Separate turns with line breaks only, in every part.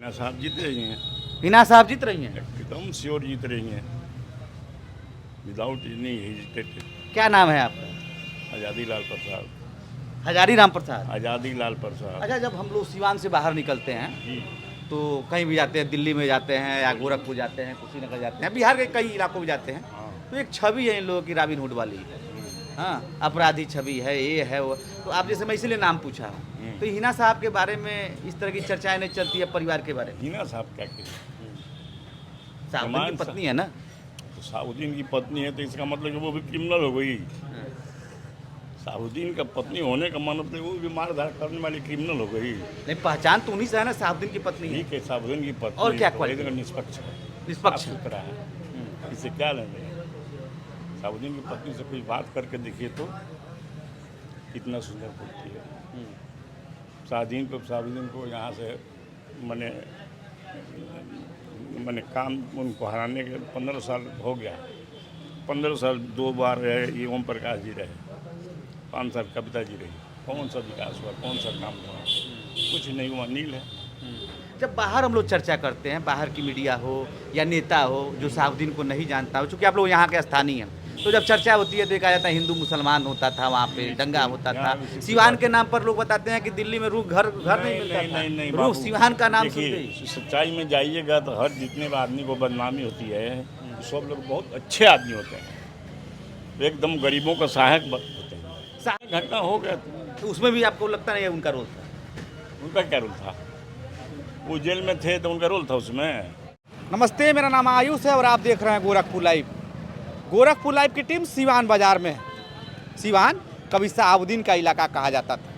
हिना साहब जीत रही हैं,
हिना साहब जीत रही हैं।
एकदम श्योर जीत रही हैं, विदाउट एनी हेजिटेटेड।
क्या नाम है आपका?
आज़ादी लाल प्रसाद।
हजारी राम प्रसाद।
आज़ादी लाल प्रसाद
अच्छा, जब हम लोग सिवान से बाहर निकलते हैं
जी।
तो कहीं भी जाते हैं, दिल्ली में जाते हैं या गोरखपुर जाते हैं, कुशीनगर जाते हैं, बिहार के कई इलाकों में जाते हैं,
हाँ।
तो एक छवि है इन लोगों की रॉबिन हुड वाली। हाँ, अपराधी छवि है, ये है वो। तो आप जैसे मैं इसीलिए नाम पूछा। तो हिना साहब के बारे में इस तरह की चर्चाएं नहीं चलती है परिवार के बारे में?
हिना साहब क्या करें,
साहब की पत्नी है ना।
तो साउद्दीन की पत्नी है तो इसका मतलब कि वो भी क्रिमिनल हो गई। साउद्दीन का पत्नी होने का मतलब वो भी मारधार करने वाली क्रिमिनल हो गई।
नहीं, पहचान तो उन्हीं से है ना, साहबुद्दीन की पत्नी है।
ठीक है, साउद्दीन की पत्नी
और क्या
तो
क्वालिटी?
एकदम निष्पक्ष है,
निष्पक्ष
साफ
है।
सुथरा है, इससे क्या लेंगे। साउद्दीन की पत्नी से कोई बात करके देखिए तो कितना सुंदर बोलती है। साउद्दीन को यहाँ से मैंने काम उनको हराने के 15 साल हो गया। 15 साल 2 बार रहे ये ओम प्रकाश जी रहे, 5 साल कविता जी रही। कौन सा विकास हुआ, कौन सा काम हुआ? कुछ नहीं हुआ, नील है।
जब बाहर हम लोग चर्चा करते हैं, बाहर की मीडिया हो या नेता हो जो साहबुद्दीन को नहीं जानता हो, चूँकि आप लोग यहाँ के स्थानीय हैं, तो जब चर्चा होती है तो कहा जाता है हिंदू मुसलमान होता था, वहाँ पे दंगा होता था। सिवान के नाम पर लोग बताते हैं कि दिल्ली में रूह घर नहीं मिलता था।
नहीं
रूह सिवान का नाम सुनते
देखिए,
ही।
सच्चाई में जाइएगा तो हर जितने भी आदमी को बदनामी होती है, सब लोग बहुत अच्छे आदमी होते हैं, एकदम गरीबों का सहायक होते हैं। घटना हो गया
तो उसमें भी आपको लगता नहीं है उनका रोल था?
उनका क्या रोल था? वो जेल में थे तो उनका रोल था उसमें।
नमस्ते, मेरा नाम आयुष है और आप देख रहे हैं गोरखपुर लाइव। गोरखपुर लाइव की टीम सिवान बाजार में है। सिवान कभी साहबुद्दीन का इलाका कहा जाता था,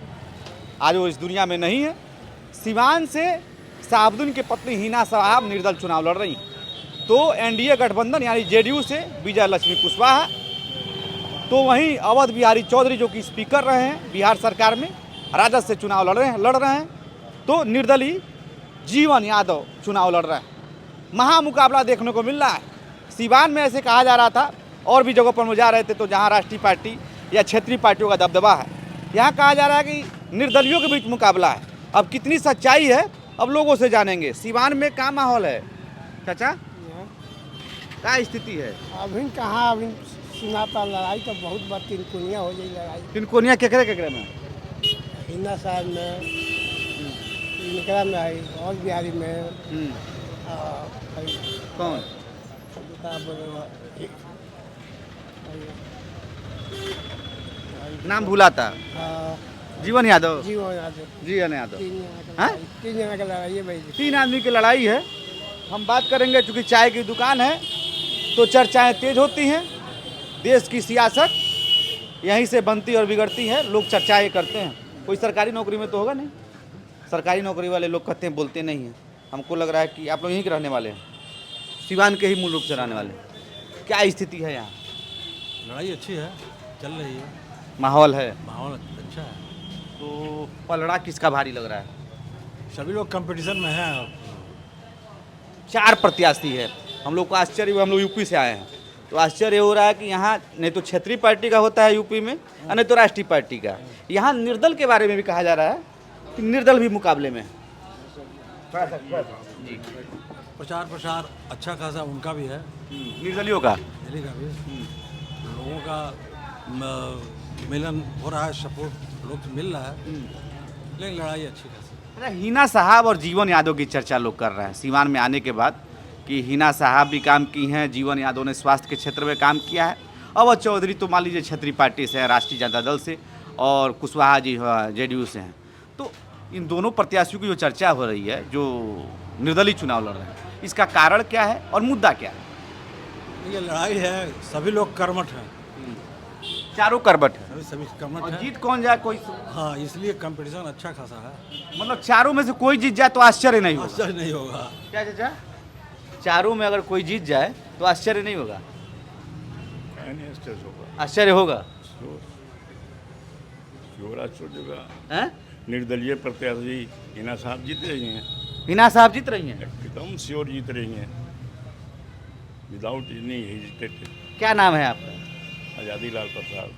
आज वो इस दुनिया में नहीं है। सिवान से साहबुद्दीन की पत्नी हिना साहब निर्दल चुनाव लड़ रही हैं। तो एनडीए गठबंधन यानी जेडीयू से विजय लक्ष्मी कुशवाहा, तो वहीं अवध बिहारी चौधरी जो कि स्पीकर रहे हैं बिहार सरकार में, राजद से चुनाव लड़ रहे हैं। तो निर्दलीय जीवन यादव चुनाव लड़ रहे हैं। महामुकाबला देखने को मिल रहा है। सिवान में ऐसे कहा जा रहा था, और भी जगहों पर हम जा रहे थे तो जहां राष्ट्रीय पार्टी या क्षेत्रीय पार्टियों का दबदबा है, यहाँ कहा जा रहा है कि निर्दलियों के बीच मुकाबला है। अब कितनी सच्चाई है अब लोगों से जानेंगे। सिवान में क्या माहौल है चाचा, क्या स्थिति है?
अभी कहाँ, अभी सुनाता लड़ाई तो बहुत बार तिनकुनिया हो जाए लड़ाई।
तिनकोनिया केकरे में?
हिना साहब में, इनकरा में है, और बिहारी में।
कौन?
क्या बोले,
नाम भूला था। जीवन यादव।
जीवन यादव।
जीवन यादव। हाँ?
3 जना का लड़ाई है भाई।
3 आदमी की लड़ाई है। हम बात करेंगे, चूँकि चाय की दुकान है तो चर्चाएं तेज होती हैं। देश की सियासत यहीं से बनती और बिगड़ती है, लोग चर्चाएं करते हैं। कोई सरकारी नौकरी में तो होगा नहीं, सरकारी नौकरी वाले लोग कहते हैं बोलते नहीं हैं। हमको लग रहा है कि आप लोग यहीं के रहने वाले हैं, सिवान के ही मूल रूप से रहने वाले। क्या स्थिति है यहाँ?
लड़ाई अच्छी है, चल रही है,
माहौल है
माहौल अच्छा है।
तो पलड़ा किसका भारी लग रहा है?
सभी लोग कंपटीशन में हैं।
4 प्रत्याशी है। हम लोग को आश्चर्य हुआ, हम लोग यूपी से आए हैं तो आश्चर्य हो रहा है कि यहाँ नहीं तो क्षेत्रीय पार्टी का होता है यूपी में, और नहीं तो राष्ट्रीय पार्टी का। यहाँ निर्दल के बारे में भी कहा जा रहा है कि निर्दल भी मुकाबले में है। जी,
प्रचार अच्छा खासा उनका भी है,
निर्दलियों का।
दिल्ली का भी। लोगों का मिलन हो रहा है, सपोर्ट लोग से मिल रहा है, लेकिन लड़ाई अच्छी खासी।
अच्छा, हिना साहब और जीवन यादव की चर्चा लोग कर रहे हैं सिवान में आने के बाद कि हिना साहब भी काम की हैं, जीवन यादव ने स्वास्थ्य के क्षेत्र में काम किया है, अवध चौधरी तो मान लीजिए क्षेत्रीय पार्टी से है, राष्ट्रीय जनता दल से, और कुशवाहा जी जेडीयू से हैं। तो इन दोनों प्रत्याशियों की जो चर्चा हो रही है, जो निर्दलीय चुनाव लड़ रहे हैं, इसका कारण क्या है और मुद्दा क्या है?
ये लड़ाई है, सभी लोग कर्मठ हैं,
चारों करबट है
सभी कर्मठ
और
हैं।
जीत कौन जाए कोई,
हाँ, इसलिए कंपटीशन अच्छा खासा है।
मतलब चारों में से कोई जीत जाए तो आश्चर्य नहीं होगा।
आश्चर्य नहीं होगा।
क्या चाचा, चारों में अगर कोई जीत जाए तो आश्चर्य नहीं होगा? आश्चर्य होगा। हैं?
निर्दलीय प्रत्याशी हिना साहब जीत रही हैं,
हिना साहब जीत रही हैं।
एकदम श्योर जीत रही हैं, विदाउट एनी हेजिटेटेड।
क्या नाम है आपका?
आज़ादी लाल प्रसाद।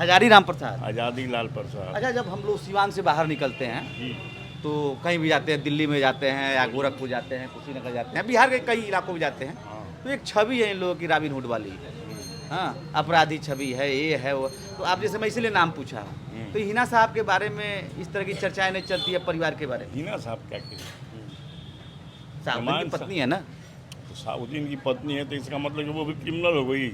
हजारी राम प्रसाद।
आज़ादी लाल प्रसाद
अच्छा, जब हम लोग सिवान से बाहर निकलते हैं
जी।
तो कहीं भी जाते हैं, दिल्ली में जाते हैं या गोरखपुर जाते हैं, कुशीनगर जाते हैं, बिहार के कई इलाकों में जाते हैं, तो एक छवि है इन लोगों की रॉबिन हुड वाली। हाँ, अपराधी छवि है, ये है वो। तो आप जैसे मैं इसीलिए नाम पूछा, तो हिना साहब के बारे में इस तरह की चर्चाएं नहीं चलती है परिवार के बारे में?
हिना साहब क्या किए?
साहब की पत्नी है ना।
तो साउद्दीन की पत्नी है तो इसका मतलब कि वो भी क्रिमिनल हो गई।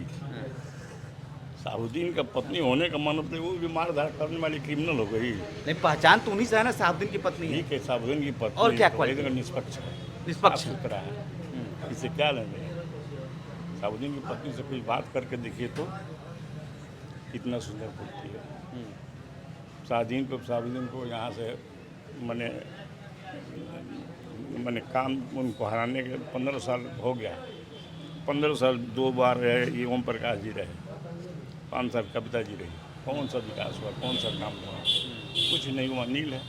साउद्दीन का पत्नी होने का मतलब वो भी मारधार करने वाली क्रिमिनल हो गई।
नहीं, पहचान तो उन्हीं से है ना, साहबुद्दीन की पत्नी है।
ठीक है, साउद्दीन की पत्नी
और क्या
तो
क्वालिटी?
एकदम निष्पक्ष है,
निष्पक्ष
साफ सुथरा है, इससे क्या लेंगे? साउद्दीन की पत्नी से कोई बात करके देखिए तो कितना सुंदर बोलती है। साउद्दीन को यहाँ से मैंने काम उनको हराने के 15 साल हो गया। 15 साल 2 बार रहे ये ओम प्रकाश जी रहे, 5 साल कविता जी रही। कौन सा विकास हुआ, कौन सा काम हुआ? कुछ नहीं हुआ, नील है।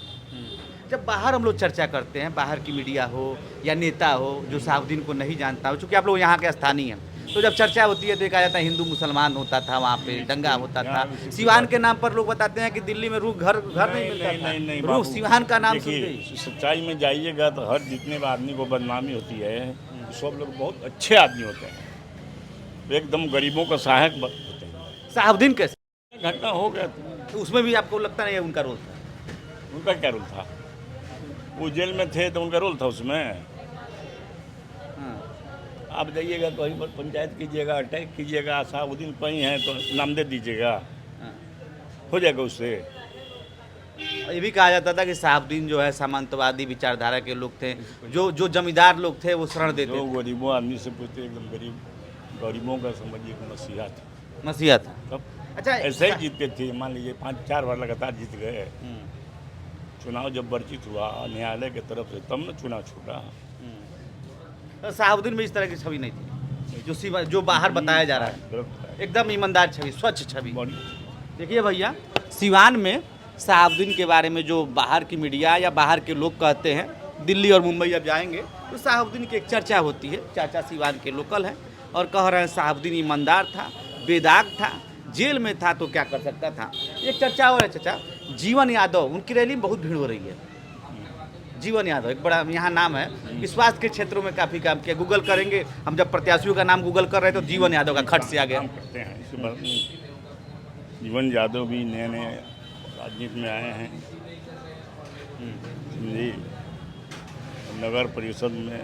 जब बाहर हम लोग चर्चा करते हैं, बाहर की मीडिया हो या नेता हो जो साहबुद्दीन को नहीं जानता हो, चूँकि आप लोग यहाँ के स्थानीय हैं, तो जब चर्चा होती है तो कहा जाता है हिंदू मुसलमान होता था, वहाँ पे दंगा होता था। सिवान के नाम पर लोग बताते हैं कि दिल्ली में रूह घर नहीं मिलता था।
नहीं
रूह सिवान का नाम सुनते
देखिए,
ही।
सच्चाई में जाइएगा तो हर जितने भी आदमी को बदनामी होती है, सब लोग बहुत अच्छे आदमी होते हैं, एकदम गरीबों का सहायक होते हैं।
साहबुद्दीन कैसे
घटना हो गया
तो उसमें भी आपको लगता नहीं है उनका रोल था?
उनका क्या रोल था? वो जेल में थे तो उनका रोल था उसमें। आप जाइएगा कहीं पर पंचायत कीजिएगा, अटैक कीजिएगा, साहबुद्दीन कहीं हैं तो नाम दे दीजिएगा, हो जाएगा उससे।
ये भी कहा जाता था कि साहबुद्दीन जो है सामंतवादी विचारधारा के लोग थे, जो जमींदार लोग थे वो शरण देते
जो
थे।
गरीबों आदमी से पूछते एकदम गरीबों का समझिए कि मसीहा था।
मसीहा था।
तब
अच्छा,
ऐसे ही जीतते थे, मान लीजिए 5-4 बार लगातार जीत गए। चुनाव जब वर्जित हुआ न्यायालय की तरफ से तब न चुनाव छूटा।
तो साहबुद्दीन में इस तरह की छवि नहीं थी जो बाहर बताया जा रहा है। एकदम ईमानदार छवि, स्वच्छ छवि। देखिए भैया, सिवान में साहबुद्दीन के बारे में जो बाहर की मीडिया या बाहर के लोग कहते हैं, दिल्ली और मुंबई अब जाएंगे तो साहबुद्दीन की एक चर्चा होती है। चाचा सिवान के लोकल हैं और कह रहे हैं साहबुद्दीन ईमानदार था, बेदाग था, जेल में था तो क्या कर सकता था। एक चर्चा और है चाचा, जीवन यादव, उनकी रैली में बहुत भीड़ हो रही है। जीवन यादव एक बड़ा यहाँ नाम है, स्वास्थ्य के क्षेत्रों में काफ़ी काम किया। गूगल करेंगे हम, जब प्रत्याशियों का नाम गूगल कर रहे थे तो जीवन यादव का खट से आ गया।
काम करते हैं इसी बात में। जीवन यादव भी नए राजनीति में आए हैं जी। नगर परिषद में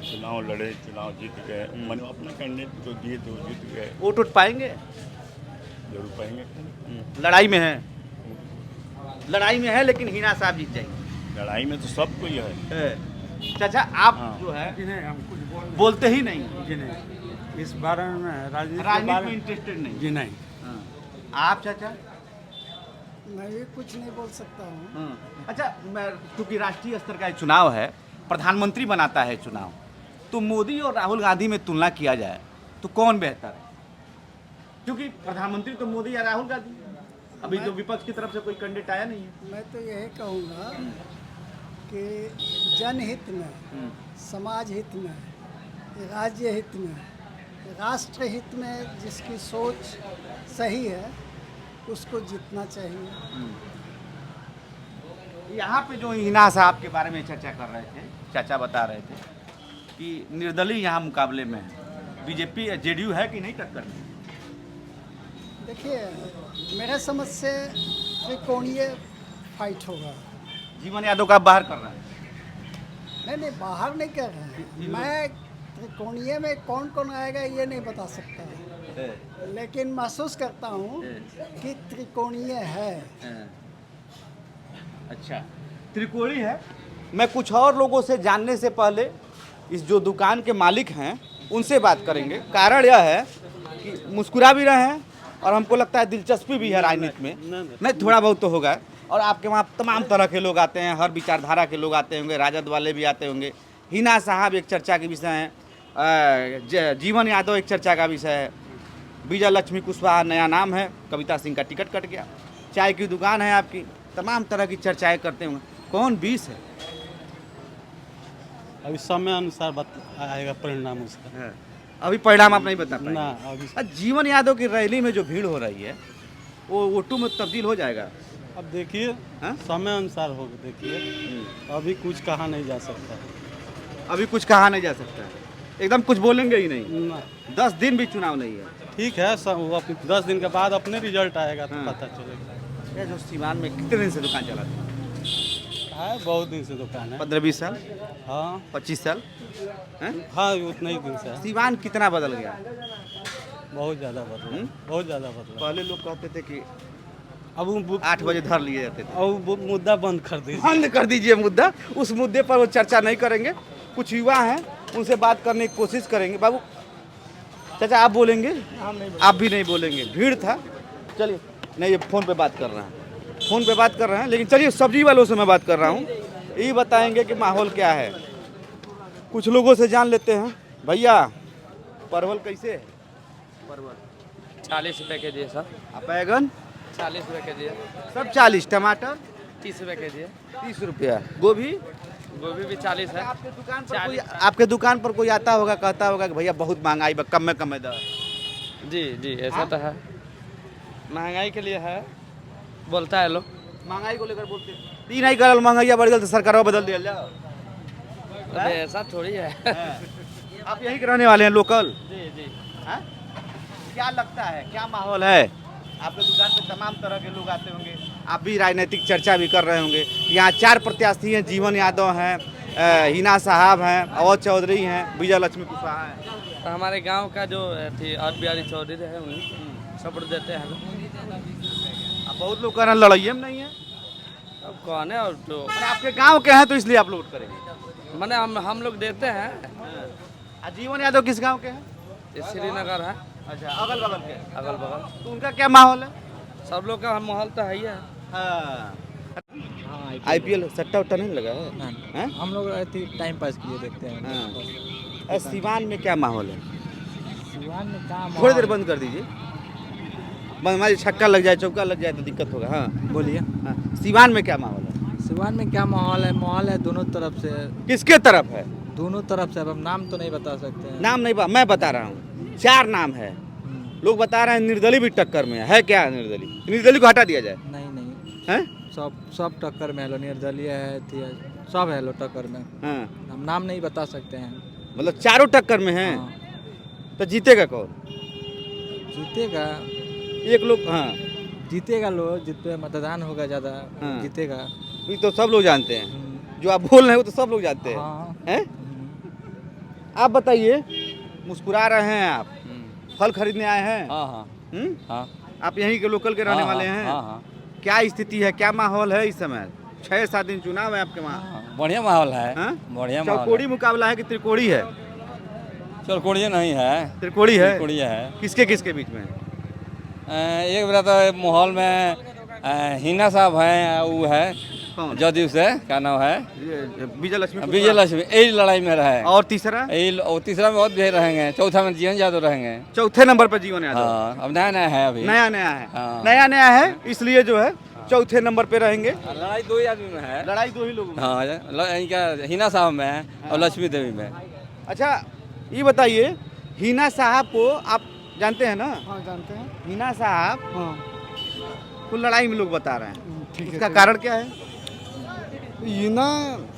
चुनाव लड़े, चुनाव जीत गए। मैंने अपने कैंडिडेट को दिए तो जीत गए।
वोट उठ पाएंगे?
जरूर पाएंगे।
लड़ाई में है, लड़ाई में है, लेकिन हिना साहब जीत जाएंगे।
लड़ाई में तो सब कोई है।
चाचा आप
हाँ।
जो है
जी नहीं, हम कुछ
बोलते ही नहीं,
जी नहीं, इस बारे में
राजनीति में इंटरेस्टेड नहीं।
जी नहीं।
हाँ। आप चाचा?
मैं भी कुछ नहीं बोल सकता हूँ।
हाँ। अच्छा, मैं क्योंकि राष्ट्रीय स्तर का चुनाव है, प्रधानमंत्री बनाता है चुनाव, तो मोदी और राहुल गांधी में तुलना किया जाए तो कौन बेहतर है? क्योंकि प्रधानमंत्री तो मोदी या राहुल गांधी, अभी जो विपक्ष की तरफ से कोई कैंडिडेट आया नहीं है।
मैं तो यही कहूँगा कि जनहित में, समाज हित में, राज्य हित में, राष्ट्र हित में जिसकी सोच सही है उसको जीतना चाहिए।
यहाँ पे जो हिना साहब के बारे में चर्चा कर रहे थे, चाचा बता रहे थे कि निर्दलीय यहाँ मुकाबले में है, बीजेपी जेडीयू है कि नहीं टक्कर में?
देखिए, मेरे समझ से त्रिकोणीय फाइट होगा।
जीवन यादव का बाहर कर रहा है।
नहीं, बाहर नहीं कर रहे हैं। मैं त्रिकोणीय में कौन कौन आएगा ये नहीं बता सकता, लेकिन महसूस करता हूँ कि त्रिकोणीय है।
अच्छा, त्रिकोणी है। मैं कुछ और लोगों से जानने से पहले इस जो दुकान के मालिक हैं उनसे बात करेंगे। कारण यह है कि मुस्कुरा भी रहे हैं और हमको लगता है दिलचस्पी भी है राजनीति में। नहीं, थोड़ा बहुत तो होगा। और आपके वहाँ तमाम तरह के लोग आते हैं, हर विचारधारा के लोग आते होंगे, राजद वाले भी आते होंगे। हिना साहब एक चर्चा के विषय हैं, जीवन यादव एक चर्चा का विषय है, विजय लक्ष्मी कुशवाहा नया नाम है, कविता सिंह का टिकट कट गया, चाय की दुकान है आपकी, तमाम तरह की चर्चाएं करते होंगे। कौन 20 है?
अभी समय अनुसार आएगा परिणाम उसका।
अभी परिणाम आप नहीं बता पाएंगे।
ना अभी
जीवन यादव की रैली में जो भीड़ हो रही है वो वोटों में तब्दील हो जाएगा।
अब देखिए,
हाँ?
समय अनुसार होगा देखिए, अभी कुछ कहा नहीं जा सकता।
अभी कुछ कहा नहीं जा सकता, एकदम कुछ बोलेंगे ही नहीं।
ना,
10 दिन भी चुनाव नहीं है।
ठीक है सब, वो 10 दिन के बाद अपने रिजल्ट आएगा तो
हाँ।
पता चलेगा।
ये जो सीवान में कितने दिन से दुकान चलाते हैं?
है बहुत दिन से दुकान है।
15-20 साल,
हाँ
25 साल हैं?
हाँ, उतना ही दिन से है।
सीवान कितना बदल गया?
बहुत ज़्यादा बदला, बहुत ज़्यादा बदला।
पहले लोग कहते थे कि
अब वो
8 बजे धर लिए जाते थे।
अब वो मुद्दा बंद कर दीजिए।
बंद कर दीजिए मुद्दा, उस मुद्दे पर वो चर्चा नहीं करेंगे। कुछ युवा हैं, उनसे बात करने की कोशिश करेंगे। बाबू चाचा आप बोलेंगे? आप भी नहीं बोलेंगे, भीड़ था। चलिए, नहीं ये फ़ोन पे बात कर रहे हैं, फ़ोन पे बात कर रहे हैं। लेकिन चलिए सब्जी वालों से मैं बात कर रहा हूँ, यही बताएंगे कि माहौल क्या है। कुछ लोगों से जान लेते हैं। भैया परवल कैसे है? परवल
40 रुपए के जी है सर।
बैगन
40 रुपए के जी है।
सब 40, टमाटर
30 रुपए के जी है।
30 रुपया, गोभी
गोभी भी 40 है।
आपके दुकान पर कोई आता होगा, कहता होगा कि भैया बहुत महंगाई, कम में दो।
जी ऐसा तो है, महंगाई के लिए है, बोलता है लोग।
महंगाई को लेकर बोलते हैं। ती नहीं करल महंगाई बढ़ गई तो सरकार बदल दिया जाओ।
अबे ऐसा थोड़ी है।
आप यहीं के रहने वाले हैं, लोकल?
जी
हाँ? क्या लगता है, क्या माहौल है? आपके दुकान पे तमाम तरह के लोग आते होंगे, आप भी राजनीतिक चर्चा भी कर रहे होंगे। यहाँ 4 प्रत्याशी हैं, जीवन यादव हैं, हिना साहब हैं, अवध चौधरी हैं, विजय लक्ष्मी कुशवाहा हैं।
तो हमारे गांव का जो थी और बिहारी चौधरी है उन्हीं सपोर्ट देते हैं।
अब बहुत लोग कह रहे हैं लड़ाई में नहीं है।
अब कौन है और तो
मैंने आपके गांव के हैं तो इसलिए आप वोट करेंगे।
मैंने हम लोग देते हैं।
जीवन यादव किस गांव के हैं?
ये श्रीनगर है,
अच्छा, अगल बगल के।
अगल बगल
तो उनका क्या माहौल है?
सब लोग का माहौल तो है ही है।
हाँ। IPL सट्टा उट्टा नहीं लगा है? हैं?
हम लोग टाइम पास किए देखते हैं।
हाँ। सीवान में क्या माहौल है?
सिवान में काम
थोड़ी देर बंद कर दीजिए, बंद हमारी छक्का लग जाए, चौका लग जाए तो दिक्कत होगा। हाँ
बोलिए।
हाँ। सीवान में क्या माहौल है?
सिवान में क्या माहौल है दोनों तरफ से।
किसके तरफ है?
दोनों तरफ से। अब हम नाम तो नहीं बता सकते हैं।
नाम नहीं, मैं बता रहा हूँ। 4 नाम है, लोग बता रहे हैं निर्दलीय भी टक्कर में है। क्या निर्दलीय को हटा दिया जाए?
नहीं
हैं?
सब टक्कर में है लो, निर्दलीय है, सब है लो टक्कर में।
हाँ।
हम नाम नहीं बता सकते हैं।
मतलब चारों टक्कर में हैं।
हाँ।
तो जीतेगा कौन?
जीतेगा
एक लोग, हाँ
जीतेगा लोग, जित पे मतदान होगा ज़्यादा
हाँ।
जीतेगा।
ये तो सब लोग जानते हैं, जो आप बोल रहे हैं वो तो सब लोग जानते हैं।
हाँ।
हैं? आप बताइए, मुस्कुरा रहे हैं आप, फल खरीदने आए हैं?
हाँ हाँ।
आप यहीं के लोकल के रहने वाले हैं?
हाँ।
क्या स्थिति है, क्या माहौल है इस समय? 6-7 दिन चुनाव है आपके वहाँ।
बढ़िया माहौल है।
हाँ?
बढ़िया माहौल है।
चौकोड़ी मुकाबला है कि त्रिकोड़ी है?
चौकोड़िया नहीं है,
त्रिकोड़ी है।
त्रिकोड़िया है।
किसके किसके बीच में?
एक बार तो माहौल में हिना साहब हैं, वो है
कौन?
जदयू से, क्या नाम है?
विजय लक्ष्मी।
विजय लक्ष्मी। यही लड़ाई में रहे।
और तीसरा?
और तीसरा में बहुत भी रहेंगे। चौथा में जीवन यादव रहेंगे।
चौथे नंबर पर जीवन यादव।
हाँ, अब नया है अभी।
नया है।
हाँ।
नया है, इसलिए जो है चौथे नंबर पे रहेंगे।
लड़ाई 2 ही आदमी में है।
लड़ाई 2 ही लोगों में।
हाँ, इनका हिना साहब में है और लक्ष्मी देवी में।
अच्छा
ये बताइए, हिना साहब को आप जानते हैं ना?
हाँ जानते हैं।
हिना साहब
हाँ
को लड़ाई में लोग बता रहे हैं,
ठीक है।
इसका कारण क्या है?
हीना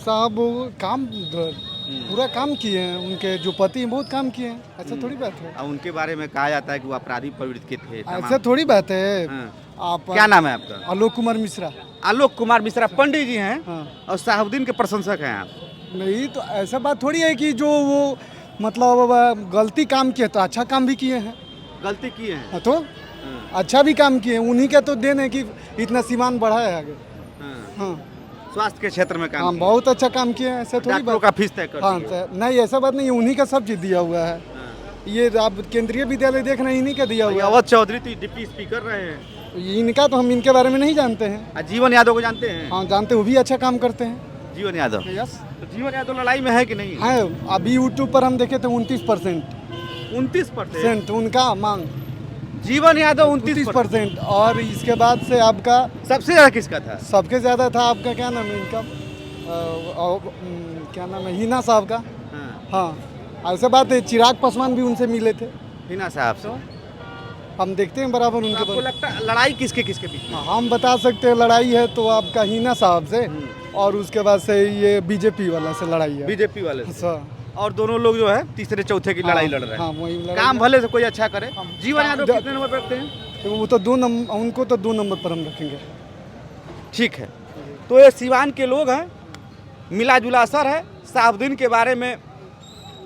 साहब वो काम पूरा काम किए हैं, उनके जो पति हैं बहुत काम किए हैं, ऐसा थोड़ी बात है।
और उनके बारे में कहा जाता है कि वो अपराधी प्रवृत्ति के थे।
ऐसा थोड़ी बात है।
हाँ।
आप
क्या नाम है आपका?
आलोक कुमार मिश्रा।
आलोक कुमार मिश्रा पंडित जी हैं
हाँ।
और साहुद्दीन के प्रशंसक हैं आप।
नहीं तो ऐसा बात थोड़ी है कि जो वो मतलब गलती काम किए तो अच्छा काम भी किए हैं।
गलती की है।
हाँ, तो अच्छा भी काम किए, उन्हीं का तो देन है कि इतना सीमान बढ़ा है आगे। हाँ
स्वास्थ्य के क्षेत्र में काम
हाँ
किया।
बहुत अच्छा काम किए हैं, ऐसा थोड़ी
डॉक्टरों
बात।
का फीस तय कर
हाँ
दिया।
नहीं ऐसा बात नहीं है, उन्हीं का सब चीज दिया हुआ है। ये आप केंद्रीय विद्यालय देख रहे हैं, इन्हीं का दिया हुआ है।
अवध चौधरी तो डिप्टी स्पीकर रहे हैं।
इनका तो हम इनके बारे में नहीं जानते हैं।
जीवन यादव को जानते हैं?
हाँ जानते, वो भी अच्छा काम करते हैं।
जीवन यादव।
यस
तो जीवन यादव लड़ाई में है कि नहीं?
है। अभी यूट्यूब पर हम देखे थे 29%
29%
उनका मांग,
जीवन यादव
29%। और इसके बाद से आपका
सबसे ज्यादा किसका था?
सबके ज्यादा था आपका क्या नाम है इनका, क्या नाम है, हिना साहब का। हाँ ऐसा बात है, चिराग पासवान भी उनसे मिले थे।
हिना साहब से।
हम देखते हैं बराबर उनके
आपको लगता है लड़ाई किसके किसके बीच में?
हम बता सकते हैं लड़ाई है तो आपका हिना साहब से और उसके बाद से ये बीजेपी वाला से लड़ाई है।
बीजेपी वाले से।
सर
और दोनों लोग जो है तीसरे चौथे की लड़ाई लड़ रहे हैं।
हाँ वही लड़ाई
काम भले से कोई अच्छा करे। जीवन
काम-
यादव कितने नंबर पे रखते हैं?
वो तो उनको तो 2 नंबर पर हम रखेंगे।
ठीक है, तो ये सिवान के लोग हैं, मिला जुला असर है। शहाबुद्दीन के बारे में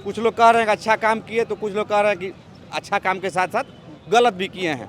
कुछ लोग कह रहे हैं कि अच्छा काम किए, तो कुछ लोग कह रहे हैं कि अच्छा काम के साथ साथ गलत भी किए हैं।